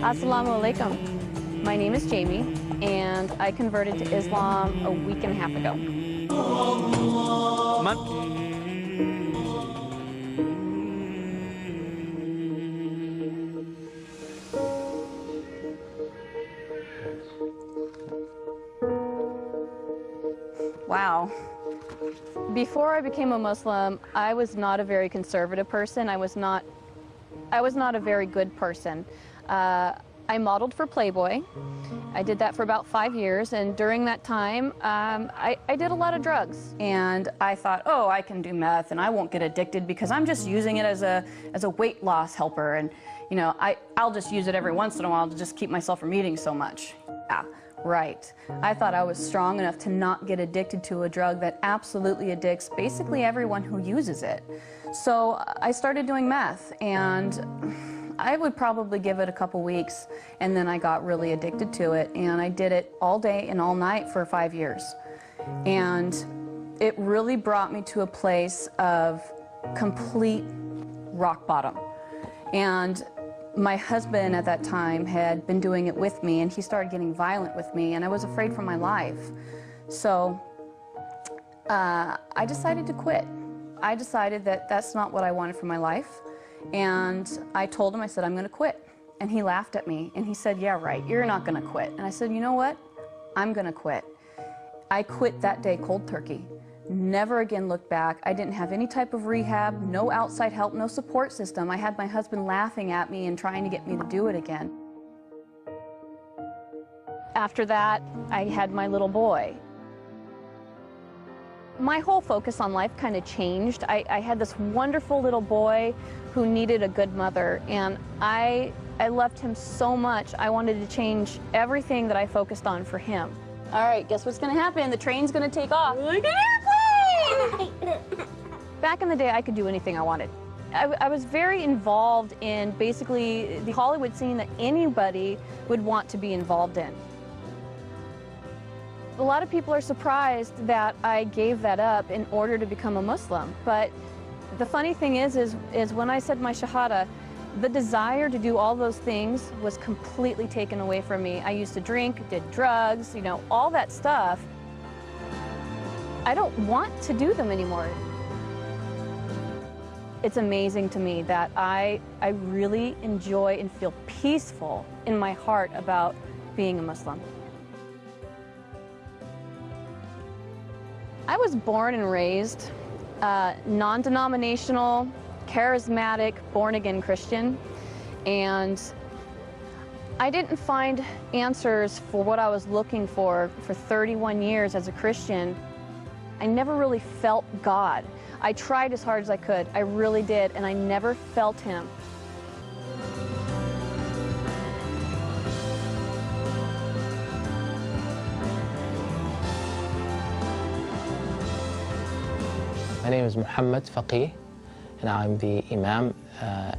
Assalamu alaikum. My name is Jamie, and I converted to Islam a week and a half ago. Wow. Before I became a Muslim, I was not a very conservative person. I was not a very good person. I modeled for Playboy. I did that for about 5 years, and during that time, I did a lot of drugs. And I thought, oh, I can do meth, and I won't get addicted because I'm just using it as a weight loss helper, and you know, I'll just use it every once in a while to just keep myself from eating so much. Yeah, right. I thought I was strong enough to not get addicted to a drug that absolutely addicts basically everyone who uses it. So I started doing meth, and I would probably give it a couple weeks, and then I got really addicted to it, and I did it all day and all night for 5 years. And it really brought me to a place of complete rock bottom. And my husband at that time had been doing it with me, and he started getting violent with me, and I was afraid for my life. So I decided to quit. I decided that that's not what I wanted for my life. And I told him, I said, I'm going to quit. And he laughed at me, and he said, yeah, right, you're not going to quit. And I said, you know what? I'm going to quit. I quit that day cold turkey. Never again looked back. I didn't have any type of rehab, no outside help, no support system. I had my husband laughing at me and trying to get me to do it again. After that, I had my little boy. My whole focus on life kind of changed. I had this wonderful little boy who needed a good mother, and I loved him so much. I wanted to change everything that I focused on for him. All right, guess what's going to happen? The train's going to take off. Like an airplane! Back in the day, I could do anything I wanted. I was very involved in basically the Hollywood scene that anybody would want to be involved in. A lot of people are surprised that I gave that up in order to become a Muslim. But the funny thing is when I said my Shahada, the desire to do all those things was completely taken away from me. I used to drink, did drugs, you know, all that stuff. I don't want to do them anymore. It's amazing to me that I really enjoy and feel peaceful in my heart about being a Muslim. I was born and raised non-denominational, charismatic, born-again Christian, and I didn't find answers for what I was looking for 31 years as a Christian. I never really felt God. I tried as hard as I could, I really did, and I never felt Him. My name is Muhammad Faqih, and I'm the Imam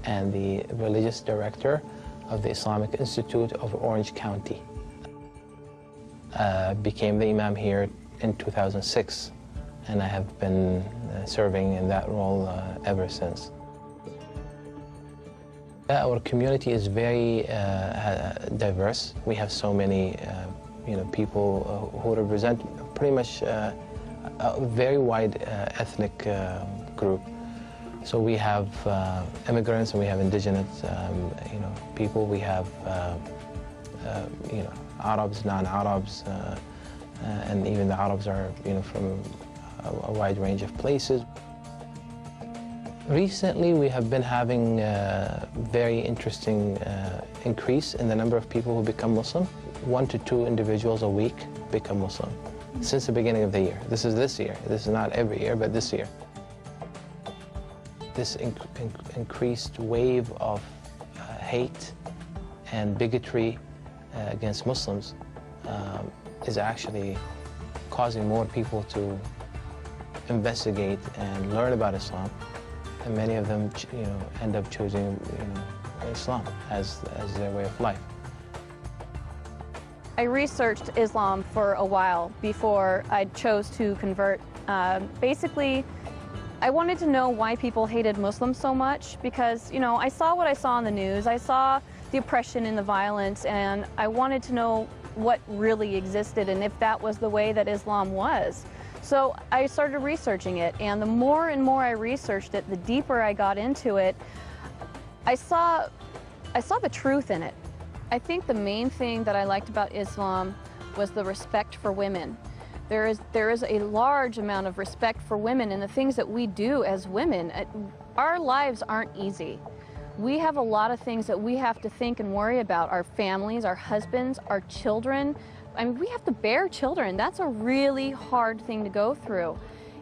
and the Religious Director of the Islamic Institute of Orange County. Became the Imam here in 2006, and I have been serving in that role ever since. Our community is very diverse. We have so many people who represent pretty much a very wide ethnic group. So we have immigrants, and we have indigenous, people. We have, Arabs, non-Arabs, and even the Arabs are, from a wide range of places. Recently, we have been having a very interesting increase in the number of people who become Muslim. 1 to 2 individuals a week become Muslim since the beginning of the year. This is this year. This is not every year, but this year. This increased wave of hate and bigotry against Muslims is actually causing more people to investigate and learn about Islam, and many of them, end up choosing, Islam as their way of life. I researched Islam for a while before I chose to convert. Basically, I wanted to know why people hated Muslims so much because, you know, I saw what I saw on the news. I saw the oppression and the violence, and I wanted to know what really existed and if that was the way that Islam was. So I started researching it, and the more and more I researched it, the deeper I got into it, I saw the truth in it. I think the main thing that I liked about Islam was the respect for women. There is a large amount of respect for women and the things that we do as women. Our lives aren't easy. We have a lot of things that we have to think and worry about. Our families, our husbands, our children. I mean, we have to bear children. That's a really hard thing to go through.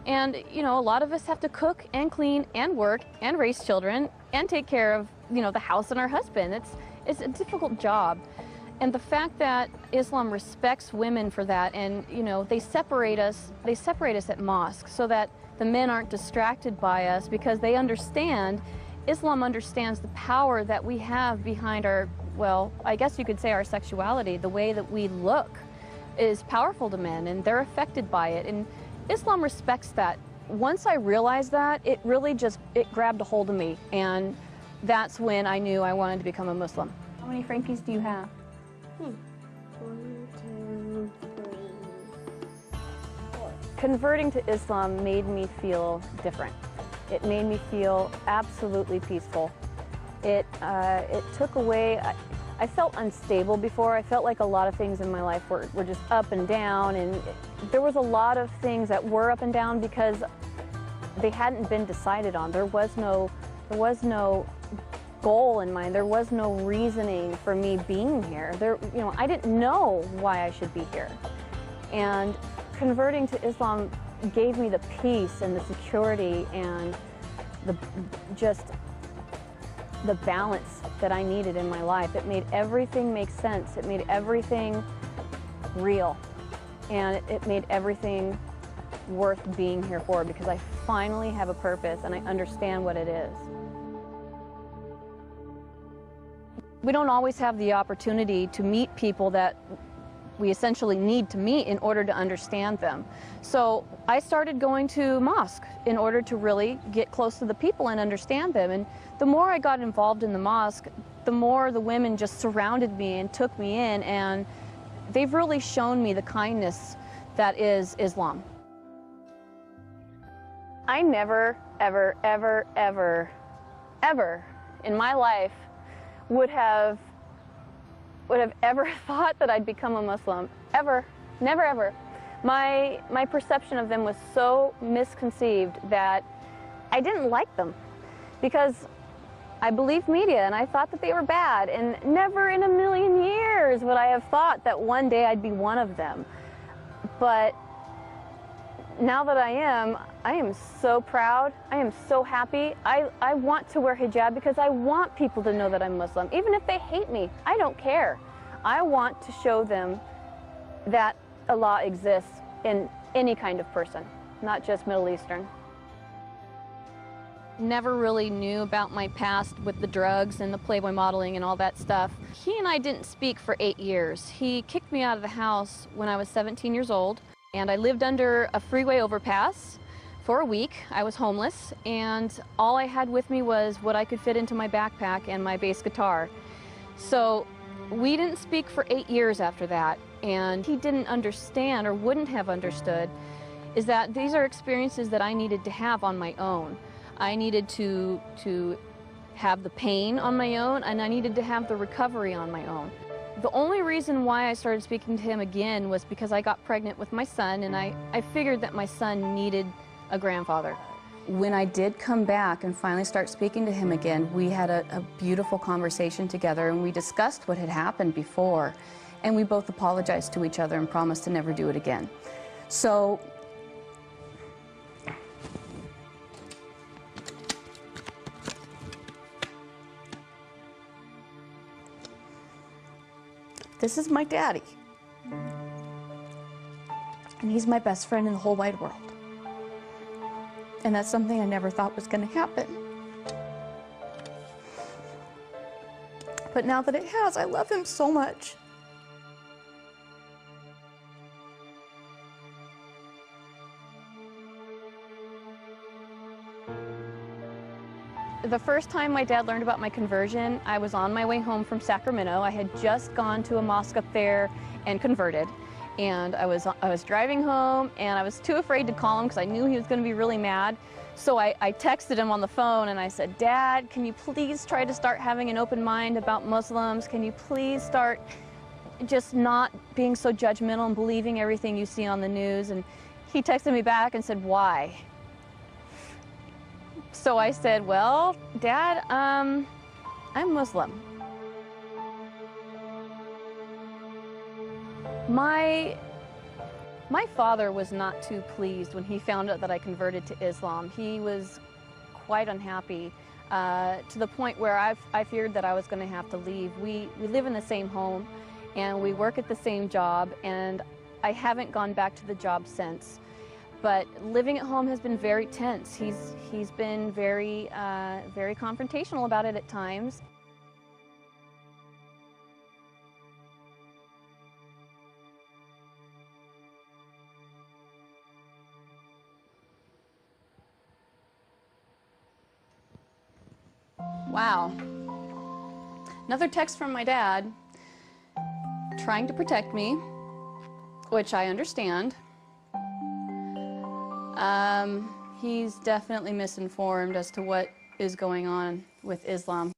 And, you know, a lot of us have to cook and clean and work and raise children and take care of, you know, the house and our husband. It's a difficult job. And the fact that Islam respects women for that, and, you know, they separate us at mosques so that the men aren't distracted by us, because they understand, Islam understands the power that we have behind our, well, I guess you could say our sexuality. The way that we look is powerful to men, and they're affected by it. And Islam respects that. Once I realized that, it really just, it grabbed a hold of me, and that's when I knew I wanted to become a Muslim. How many Frankies do you have? 1, 2, 3, 4. Converting to Islam made me feel different. It made me feel absolutely peaceful. It took away, I felt unstable before. I felt like a lot of things in my life were just up and down, and there was a lot of things that were up and down because they hadn't been decided on. There was no goal in mind. There was no reasoning for me being here. You know, I didn't know why I should be here. And converting to Islam gave me the peace and the security and just the balance that I needed in my life. It made everything make sense. It made everything real. And it made everything worth being here for, because I finally have a purpose and I understand what it is. We don't always have the opportunity to meet people that we essentially need to meet in order to understand them. So I started going to mosque in order to really get close to the people and understand them. And the more I got involved in the mosque, the more the women just surrounded me and took me in, and they've really shown me the kindness that is Islam. I never, ever, ever, ever, ever in my life would have ever thought that I'd become a Muslim. Ever. Never, ever. My perception of them was so misconceived that I didn't like them, because I believed media and I thought that they were bad, and never in a million years would I have thought that one day I'd be one of them. But now that I am so proud. I am so happy. I want to wear hijab because I want people to know that I'm Muslim. Even if they hate me, I don't care. I want to show them that Allah exists in any kind of person, not just Middle Eastern. Never really knew about my past with the drugs and the Playboy modeling and all that stuff. He and I didn't speak for 8 years. He kicked me out of the house when I was 17 years old. And I lived under a freeway overpass for a week. I was homeless, and all I had with me was what I could fit into my backpack and my bass guitar. So we didn't speak for 8 years after that, and he didn't understand, or wouldn't have understood, is that these are experiences that I needed to have on my own. I needed to have the pain on my own, and I needed to have the recovery on my own. The only reason why I started speaking to him again was because I got pregnant with my son, and I figured that my son needed a grandfather. When I did come back and finally start speaking to him again, we had a beautiful conversation together, and we discussed what had happened before, and we both apologized to each other and promised to never do it again. So this is my daddy, and he's my best friend in the whole wide world. And that's something I never thought was going to happen. But now that it has, I love him so much. The first time my dad learned about my conversion, I was on my way home from Sacramento. I had just gone to a mosque up there and converted. And I was driving home, and I was too afraid to call him because I knew he was going to be really mad. So I texted him on the phone and I said, "Dad, can you please try to start having an open mind about Muslims? Can you please start just not being so judgmental and believing everything you see on the news?" And he texted me back and said, "Why?" So I said, "Well, Dad, I'm Muslim." My father was not too pleased when he found out that I converted to Islam. He was quite unhappy to the point where I feared that I was going to have to leave. We live in the same home and we work at the same job, and I haven't gone back to the job since. But living at home has been very tense. He's been very confrontational about it at times. Wow. Another text from my dad trying to protect me, which I understand. He's definitely misinformed as to what is going on with Islam.